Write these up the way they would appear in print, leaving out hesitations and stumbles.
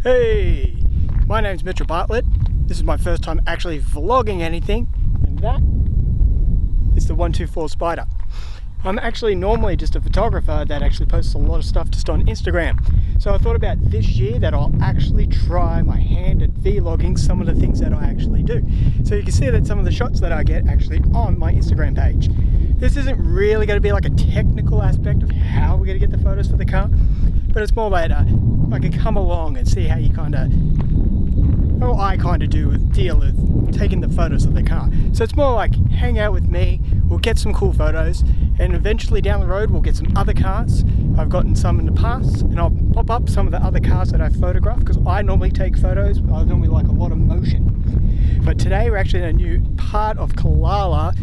Hey, my name's Mitchell Bartlett. This is my first time actually vlogging anything, and that is the 124 Spider. I'm actually normally just a photographer that actually posts a lot of stuff just on Instagram. So I thought about this year that I'll actually try my hand at vlogging some of the things that I actually do. So you can see that some of the shots that I get actually on my Instagram page. This isn't really going to be like a technical aspect of how we're going to get the photos for the car, but it's more like a come along and see how you I deal with taking the photos of the car. So it's more like hang out with me, we'll get some cool photos, and eventually down the road we'll get some other cars. I've gotten some in the past, and I'll pop up some of the other cars that I photograph because I normally take photos. I normally like a lot of motion. But today we're actually in a new part of Kalala.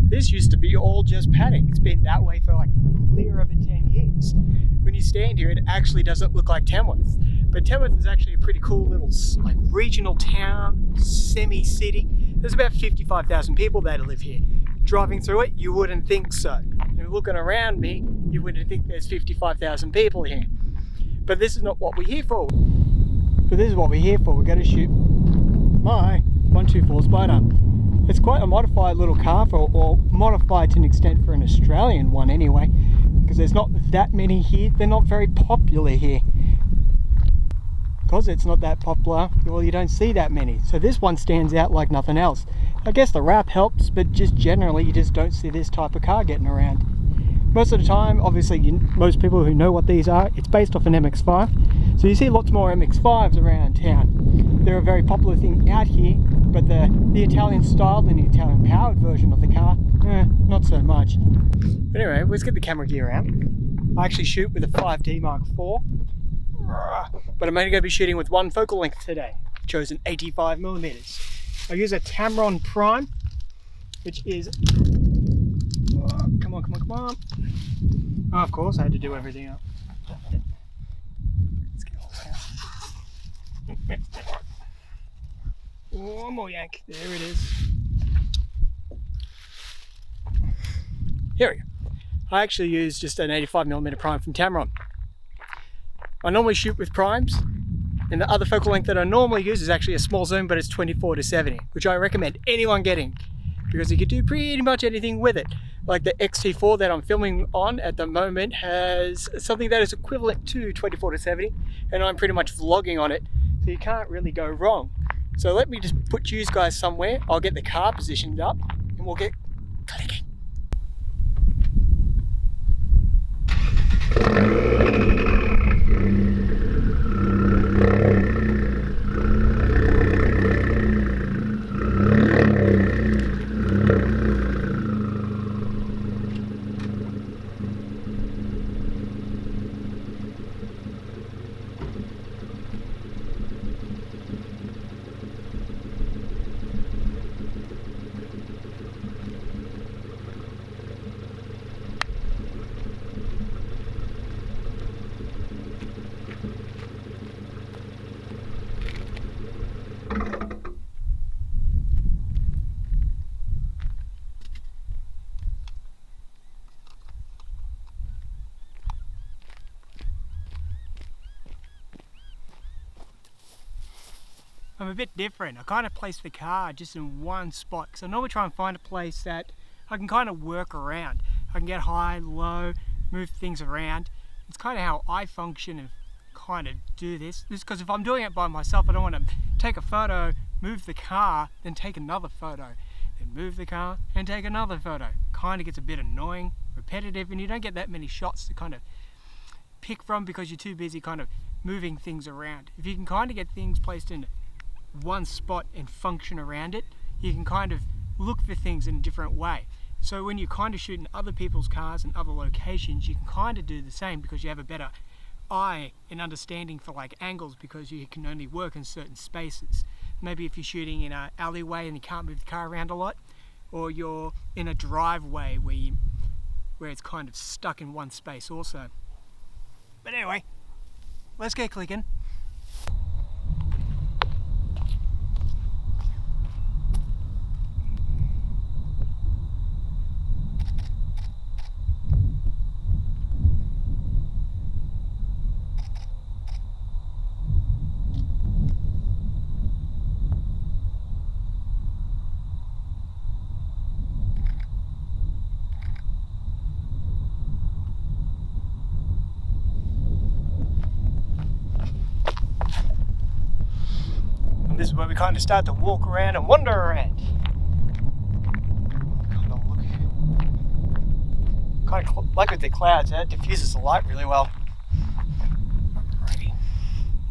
This used to be all just paddock. It's been that way for like clear over 10 years. When you stand here, it actually doesn't look like Tamworth. But Tamworth is actually a pretty cool little like regional town, semi-city. There's about 55,000 people that live here. Driving through it, you wouldn't think so. And looking around me, you wouldn't think there's 55,000 people here. But this is not what we're here for. But this is what we're here for. We're going to shoot my 124 Spider. It's quite a modified little car, or modified to an extent for an Australian one anyway, because there's not that many here. They're not very popular here. Because it's not that popular, well, you don't see that many. So this one stands out like nothing else. I guess the wrap helps, but just generally you just don't see this type of car getting around. Most of the time, obviously, most people who know what these are, it's based off an MX-5. So you see lots more MX-5s around town. They're a very popular thing out here, but the Italian style and the Italian powered version of the car, not so much. But anyway, let's get the camera gear out. I actually shoot with a 5D Mark IV, but I'm only going to be shooting with one focal length today. I've chosen 85mm. I use a Tamron Prime, which is, come on. Oh, of course, I had to do everything up. Let's get all this out. One more yank. There it is. Here we go. I actually use just an 85mm prime from Tamron. I normally shoot with primes, and the other focal length that I normally use is actually a small zoom, but it's 24-70, which I recommend anyone getting because you can do pretty much anything with it. Like the XT4 that I'm filming on at the moment has something that is equivalent to 24-70, and I'm pretty much vlogging on it, so you can't really go wrong. So let me just put you guys somewhere. I'll get the car positioned up and we'll get clicking. I'm a bit different. I kind of place the car just in one spot because I normally try and find a place that I can kind of work around. I can get high, low, move things around. It's kind of how I function and kind of do this. Because if I'm doing it by myself, I don't want to take a photo, move the car, then take another photo, then move the car and take another photo. Kind of gets a bit annoying, repetitive, and you don't get that many shots to kind of pick from because you're too busy kind of moving things around. If you can kind of get things placed in one spot and function around it, you can kind of look for things in a different way. So when you're kind of shooting other people's cars in other locations, you can kind of do the same because you have a better eye and understanding for like angles because you can only work in certain spaces. Maybe if you're shooting in an alleyway and you can't move the car around a lot, or you're in a driveway where it's kind of stuck in one space also. But anyway, let's get clicking. where we kind of start to walk around and wander around. Kind of like with the clouds, it diffuses the light really well. Alrighty.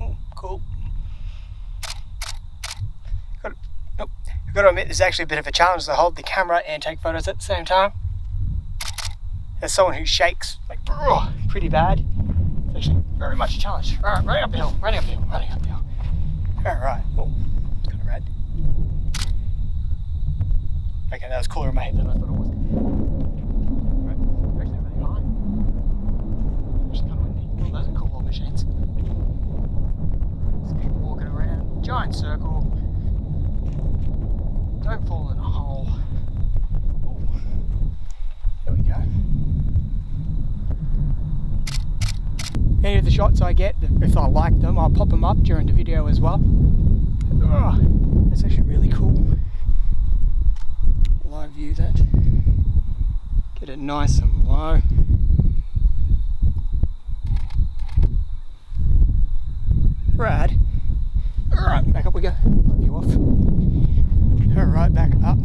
Oh, cool. I've got to admit, there's actually a bit of a challenge to hold the camera and take photos at the same time. As someone who shakes like pretty bad, it's actually very much a challenge. Alright, running uphill. Alright, oh, it's kind of rad. Okay, that was cooler in my head than I thought it was. Those are cool little machines. Let's keep walking around. Giant circle. Don't fall in a hole. Ooh. There we go. Any of the shots I get, if I like them, I'll pop them up during the video as well. Oh, that's actually really cool. Live view that. Get it nice and low. Rad. Alright, back up we go. Let you off. Alright, back up.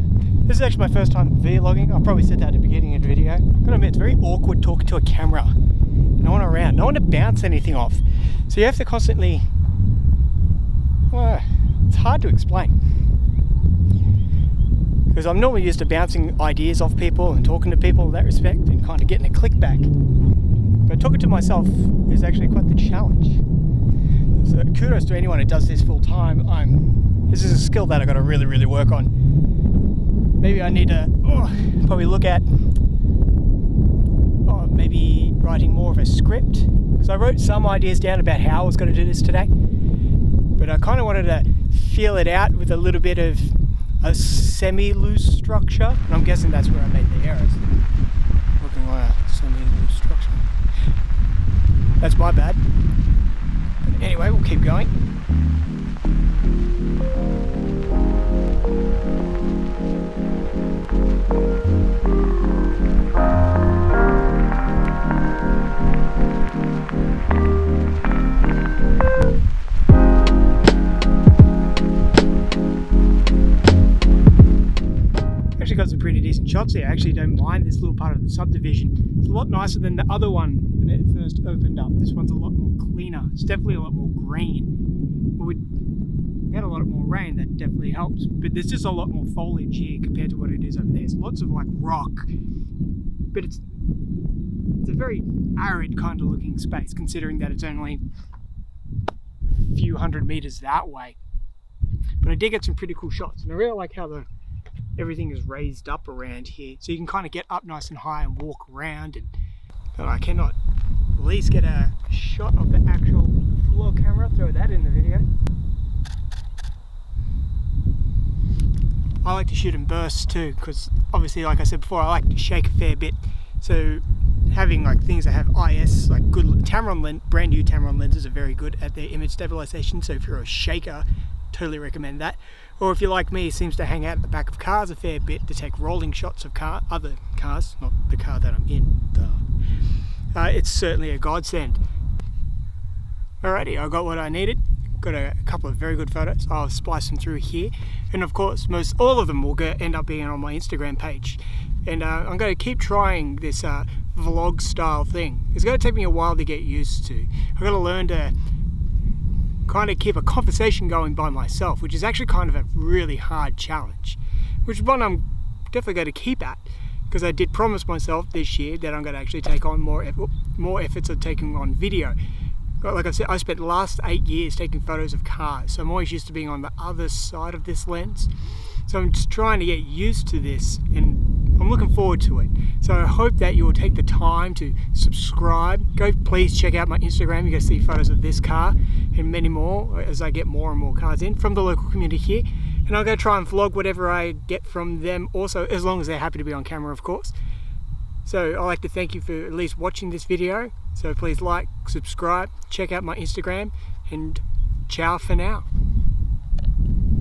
This is actually my first time vlogging. I probably said that at the beginning of the video. I've got to admit, it's very awkward talking to a camera. No one around, no one to bounce anything off. So you have to constantly... Well, it's hard to explain. Because I'm normally used to bouncing ideas off people and talking to people in that respect and kind of getting a click back. But talking to myself is actually quite the challenge. So kudos to anyone who does this full time. This is a skill that I've got to really work on. Maybe I need to probably look at maybe writing more of a script. Because I wrote some ideas down about how I was going to do this today. But I kind of wanted to feel it out with a little bit of a semi-loose structure. And I'm guessing that's where I made the errors. Looking like a semi-loose structure. That's my bad. Anyway, we'll keep going. Actually got some pretty decent shots here. I actually don't mind this little part of the subdivision. It's a lot nicer than the other one when it first opened up. This one's a lot more cleaner. It's definitely a lot more green. But we had a lot more rain, that definitely helps. But there's just a lot more foliage here compared to what it is over there. There's lots of like rock, but it's a very arid kind of looking space, considering that it's only a few hundred meters that way. But I did get some pretty cool shots, and I really like how everything is raised up around here, so you can kind of get up nice and high and walk around. But I cannot at least get a shot of the actual vlog camera, throw that in the video. I like to shoot in bursts too, because obviously, like I said before, I like to shake a fair bit. So having like things that have IS, like good Tamron brand new Tamron lenses are very good at their image stabilization. So if you're a shaker, totally recommend that. Or if you're like me, seems to hang out at the back of cars a fair bit to take rolling shots of other cars, not the car that I'm in. It's certainly a godsend. Alrighty, I got what I needed. Got a couple of very good photos. I'll splice them through here, and of course, all of them will end up being on my Instagram page. And I'm going to keep trying this vlog style thing. It's going to take me a while to get used to. I've got to learn to kind of keep a conversation going by myself, which is actually kind of a really hard challenge, which is one I'm definitely going to keep at, because I did promise myself this year that I'm going to actually take on more efforts of taking on video. Like I said, I spent the last 8 years taking photos of cars, so I'm always used to being on the other side of this lens. So I'm just trying to get used to this, and I'm looking forward to it. So I hope that you will take the time to subscribe. Please check out my Instagram. You're going to see photos of this car and many more as I get more and more cars in from the local community here. And I'll go try and vlog whatever I get from them also, as long as they're happy to be on camera, of course. So I'd like to thank you for at least watching this video. So please like, subscribe, check out my Instagram, and ciao for now.